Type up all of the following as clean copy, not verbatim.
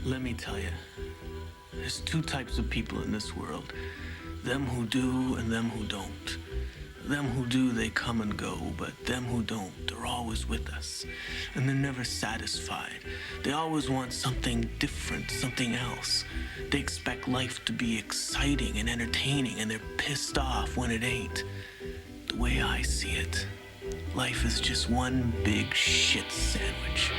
Let me tell you, there's two types of people in this world. Them who do and them who don't. Them who do, they come and go, but them who don't, they're always with us. And they're never satisfied. They always want something different, something else. They expect life to be exciting and entertaining, and they're pissed off when it ain't. The way I see it, life is just one big shit sandwich.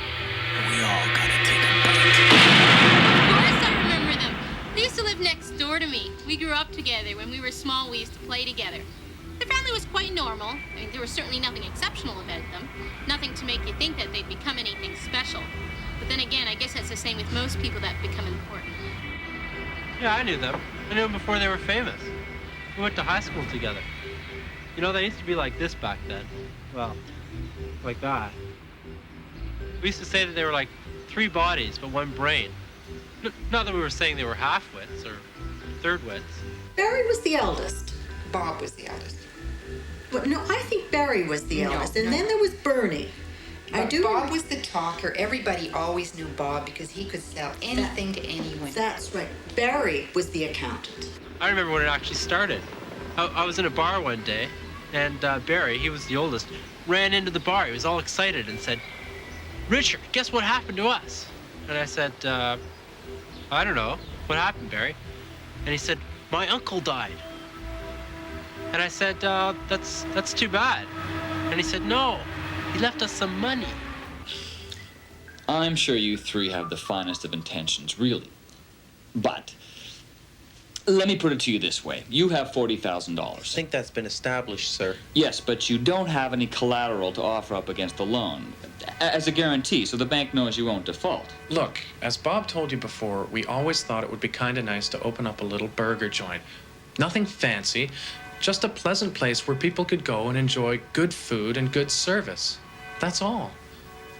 And we all gotta take a bite. Of course I remember them. They used to live next door to me. We grew up together. When we were small, we used to play together. Their family was quite normal. I mean, there was certainly nothing exceptional about them. Nothing to make you think that they'd become anything special. But then again, I guess that's the same with most people that become important. Yeah, I knew them. I knew them before they were famous. We went to high school together. You know, they used to be like this back then. Well, like that. We used to say that they were like three bodies, but one brain. Not that we were saying they were half-wits or third-wits. Barry was the eldest. Bob was the eldest. But no, I think Barry was the eldest. And then there was Bernie. Bob was the talker. Everybody always knew Bob because he could sell anything to anyone. That's right. Barry was the accountant. I remember when it actually started. I was in a bar one day, and Barry, he was the oldest, ran into the bar. He was all excited and said, "Richard, guess what happened to us?" And I said, "I don't know. What happened, Barry?" And he said, "My uncle died." And I said, that's too bad. And he said, "No, he left us some money." I'm sure you three have the finest of intentions, really. But let me put it to you this way. You have $40,000. I think that's been established, sir. Yes, but you don't have any collateral to offer up against the loan as a guarantee, so the bank knows you won't default. Look, as Bob told you before, we always thought it would be kind of nice to open up a little burger joint. Nothing fancy, just a pleasant place where people could go and enjoy good food and good service. That's all.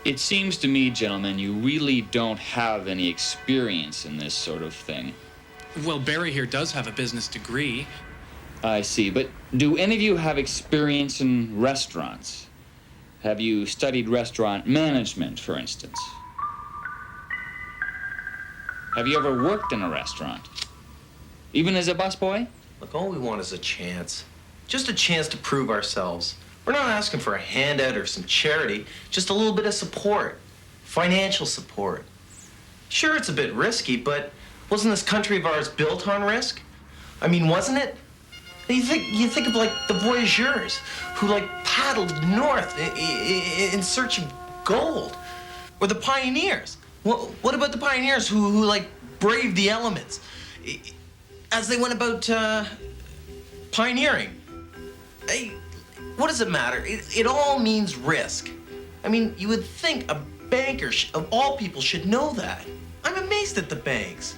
It seems to me, gentlemen, you really don't have any experience in this sort of thing. Well, Barry here does have a business degree. I see, but do any of you have experience in restaurants? Have you studied restaurant management, for instance? Have you ever worked in a restaurant? Even as a busboy? Look, all we want is a chance. Just a chance to prove ourselves. We're not asking for a handout or some charity, just a little bit of support. Financial support. Sure, it's a bit risky, but wasn't this country of ours built on risk? I mean, wasn't it? You think of like the voyageurs who like paddled north in search of gold, or the pioneers. What about the pioneers who like braved the elements as they went about pioneering? Hey, what does it matter? It all means risk. I mean, you would think a banker of all people should know that. I'm amazed at the banks.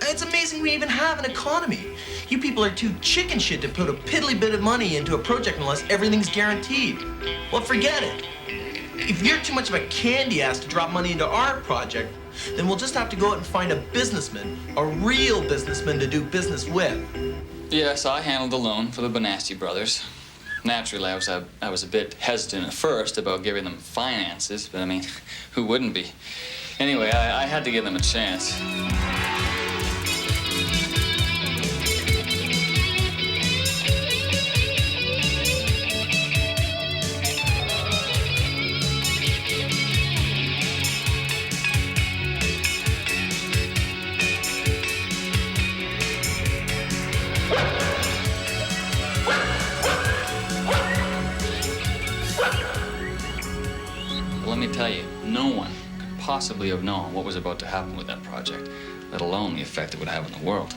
It's amazing we even have an economy. You people are too chicken shit to put a piddly bit of money into a project unless everything's guaranteed. Well, forget it. If you're too much of a candy ass to drop money into our project, then we'll just have to go out and find a businessman, a real businessman to do business with. Yes, I handled the loan for the Bonasti brothers. Naturally, I was a bit hesitant at first about giving them finances, but I mean, who wouldn't be? Anyway, I had to give them a chance. Let me tell you, no one could possibly have known what was about to happen with that project, let alone the effect it would have on the world.